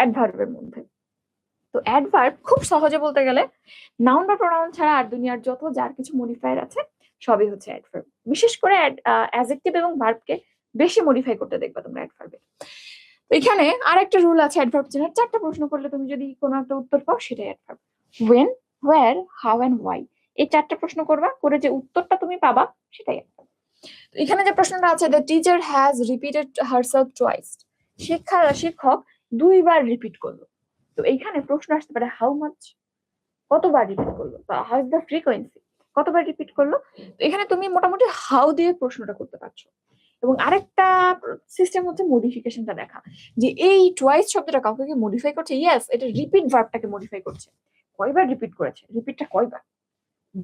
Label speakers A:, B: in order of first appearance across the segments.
A: অ্যাডভার্বের মধ্যে। তো অ্যাডভার্ব খুব সহজে বলতে গেলে নাউন বা প্রোনাউন ছাড়া আর দুনিয়ার যত যার কিছু মডিফায়ার আছে সবই হচ্ছে অ্যাডভার্ব। বিশেষ করে অ্যাডজেক্টিভ এবং ভার্বকে বেশি মডিফাই করতে দেখবা তোমরা অ্যাডভার্বে। তো এখানে আরেকটা রুল আছে অ্যাডভার্ব চেনার। 4টা প্রশ্ন করলে তুমি যদি কোনো একটা উত্তর পাও সেটাই adverb. When, where, how and why, এই 4টা প্রশ্ন করবা, করে যে উত্তরটা তুমি পাবা সেটাই অ্যাডভার্ব। এখানে যে প্রশ্নটা আছে, the teacher has repeated herself twice, শিক্ষক 2বার রিপিট করলো। তো এইখানে প্রশ্ন আসতে পারে হাউ মাচ, কতবার রিপিট করলো, বা হাউ ইজ দ্য ফ্রিকোয়েন্সি, কতবার রিপিট করলো। তো এখানে তুমি মোটামুটি হাউ দিয়ে প্রশ্নটা করতে পারছো। এবং আরেকটা সিস্টেম হচ্ছে মডিফিকেশনটা দেখা, যে এই টুয়াইস শব্দটা কাউকে কি মডিফাই করছে? ইয়েস, এটা রিপিট ভার্বটাকে মডিফাই করছে। কয়বার রিপিট করেছে? রিপিটটা কয়বার?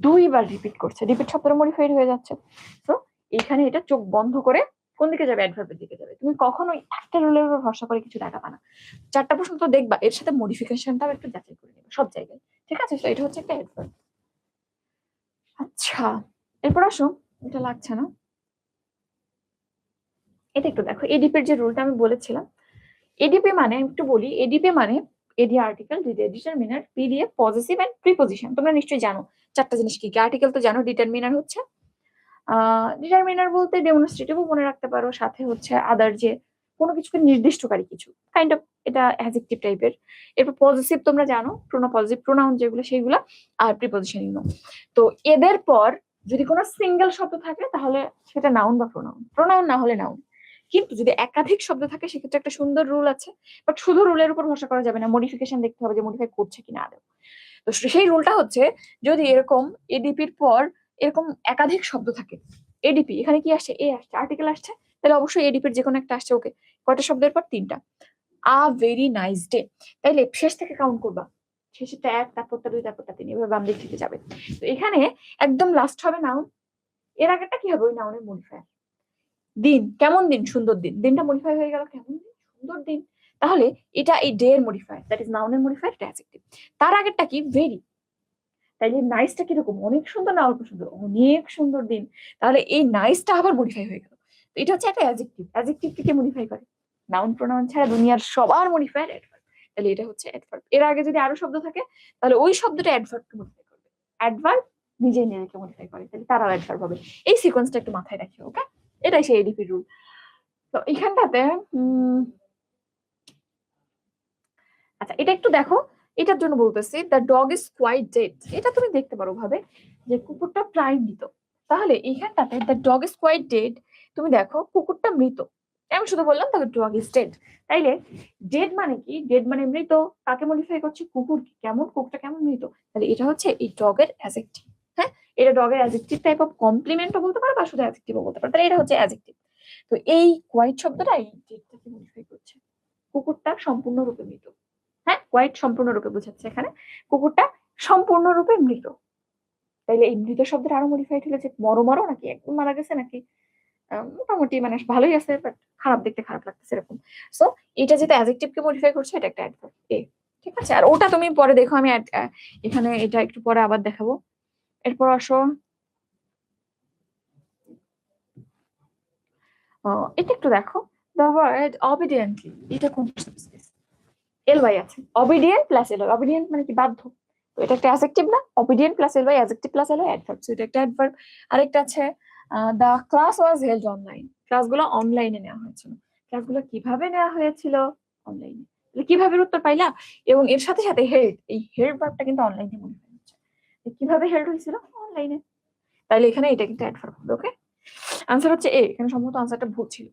A: 2বার রিপিট করছে, রিপিট শব্দটা মডিফাইড হয়ে যাচ্ছে। তো এখানে এটা চোখ বন্ধ করে কোন দিকে যাবে? অ্যাডভার্বের দিকে যাবে। তুমি কখনোই একটা রুলের উপর ভরসা করে কিছু দেখাবা না। 4টা প্রশ্ন তো দেখবা, এর সাথে মডিফিকেশনটাও একটু যাচাই করে নেবে সব জায়গায়। ঠিক আছে, তো এটা হচ্ছে একটা অ্যাডভার্ব। আচ্ছা, এরপর আসো, এটা লাগছে না, এটা একটু দেখো। এডিপির যে রুলটা আমি বলেছিলাম, এডিপি মানে একটু বলি, এডিপি মানে এডি আর্টিকেল, ডিটারমিনার, পি দিয়ে পজিটিভ এন্ড প্রিপজিশন। তোমরা নিশ্চয়ই জানো 4টা জিনিস কি কি। আর্টিকেল তো জানো, ডিটারমিনার হচ্ছে ডিটারমিনার বলতে ডেমনস্ট্রেটিভও মনে রাখতে পারো, সাথে হচ্ছে আদার যে কোনো কিছুকে নির্দিষ্টকারী কিছু, কাইন্ড অফ এটা অ্যাডজেক্টিভ টাইপের। এরপর পজিটিভ তোমরা জানো, পজিটিভ প্রোনাউন যেগুলো সেইগুলো, আর প্রিপজিশন ইউনো। তো এদের পর যদি কোনো সিঙ্গেল শব্দ থাকে তাহলে সেটা নাউন বা প্রোনাউন, প্রোনাউন না হলে নাউন। কিন্তু যদি একাধিক শব্দ থাকে সেক্ষেত্রে একটা সুন্দর রুল আছে, বাট শুধু রুলের উপর ভরসা করা যাবে না, মডিফিকেশন দেখতে হবে যে মডিফাই করছে কিনা আদৌ। তো সেই রুলটা হচ্ছে, যদি এরকম এডিপির পর এরকম একাধিক শব্দ থাকে, এডিপি এখানে কি আসছে? এ আসছে, আর্টিকেল আসছে, তাহলে অবশ্যই এডিপির যে কোনো একটা আসছে। ওকে, কয়টা শব্দের পর? 3টা। আ ভেরি নাইস ডে, তাইলে শেষ থেকে কাউন্ট করবা, শেষেরটা 1, তারপরটা 2, তারপরটা 3, এভাবে বাম দিক থেকে যাবে। তো এখানে একদম লাস্ট হবে নাউন, এর আগেরটা কি হবে? ওই নাউনের মডিফায়ার। দিন, কেমন দিন? সুন্দর দিন, দিনটা মডিফাই হয়ে গেল কেমন দিন? সুন্দর দিন। তাহলে এটা এই ডে এর মডিফায়ার, দ্যাট ইজ নাউনের মডিফায়ার, এটা অ্যাডজেক্টিভ। তার আগেরটা কি? ভেরি, তাইলে নাইসটা কিরকম? অনেক সুন্দর না অল্প সুন্দর? অনেক সুন্দর দিন। তাহলে এই নাইসটা আবার মডিফাই হয়ে গেল। তো এটা হচ্ছে একটা অ্যাডজেক্টিভ। অ্যাডজেক্টিভ কে মডিফাই করে? নাউন প্রোনাউন ছাড়া দুনিয়ার সবার মডিফায়ার অ্যাডভার্ব। তাহলে এটা হচ্ছে অ্যাডভার্ব। এর আগে যদি আরো শব্দ থাকে তাহলে ওই শব্দটা অ্যাডভার্বকে মডিফাই করবে। অ্যাডভার্ব নিজে নিজেকে মডিফাই করে, তাহলে তারাও অ্যাডভার্ব হবে। এই সিকোয়েন্সটা একটু মাথায় রাখি, ওকে? এটাই সেই এডিপি রুল। তো এখানটাতে আচ্ছা, এটা একটু দেখো, এটার জন্য বলতেছি the dog is quite dead. এটা তুমি দেখতে পারো ভাবে যে কুকুরটা প্রায় মৃত। তাহলে এইখানটাতে the dog is quite dead, তুমি দেখো কুকুরটা মৃত। আমি শুধু বললাম তাহলে ডগ ইজ ডেড। তাইলে ডেড মানে কি? ডেড মানে মৃত। কাকে মডিফাই করছে? কুকুর। কেমন? কুকুরটা কেমন মৃত। তাহলে এটা হচ্ছে এই ডগের অ্যাডজেক্টিভ। হ্যাঁ, এটা ডগের অ্যাডজেক্টিভ টাইপ অফ কমপ্লিমেন্টও বলতে পারো বা শুধু অ্যাডজেক্টিভও বলতে পারো। তাহলে এটা হচ্ছে অ্যাডজেক্টিভ। তো এই কোয়াইট শব্দটা এই ডেডটাকে মডিফাই করছে। কুকুরটা সম্পূর্ণরূপে মৃত। হ্যাঁ, কোয়াইট সম্পূর্ণরূপে বোঝাচ্ছে এখানে কুকুরটা সম্পূর্ণরূপে মৃত। তাইলে এই মৃত শব্দটা আরো মডিফাইড হলে যে মরো নাকি একদম মারা গেছে নাকি মোটামুটি মানে ভালোই আছে, বাট খারাপ, দেখতে খারাপ লাগতেছে এরকম। সো এটা যেটা অ্যাডজেক্টিভ কে মডিফাই করছে, এটা একটা অ্যাডভার্ব। ঠিক আছে, আর ওটা তুমি পরে দেখো, আমি এখানে এটা একটু পরে আবার দেখাবো। এরপর আসো, এটা একটু দেখো, দ্য ওয়ার্ড অবিডিয়েন্টলি, এটা কোন এল ওয়াই আছে, obedient plus L Y. Obedient মানে কি? বাধ্য। তো এটা একটা অ্যাডজেক্টিভ না? Obedient plus L Y, adjective plus L Y, adverb. So এটা একটা অ্যাডভার্ব। আরেকটা আছে the class was held online, ক্লাসগুলো অনলাইনে নেওয়া হয়েছিল। ক্লাসগুলো কিভাবে নেওয়া হয়েছিল? অনলাইনে। কিভাবে উত্তর পাইলা? এবং এর সাথে সাথে হেল্ড, এই হেল্ড ভার্বটা কিন্তু অনলাইনে মনে হচ্ছে। কিভাবে হেল্ড হয়েছিল? অনলাইনে। তাইলে এখানে এটা কিন্তু অ্যাডভার্ব হবে। ওকে, আনসার হচ্ছে এ। এখানে সম্ভবত আনসারটা ভুল ছিল।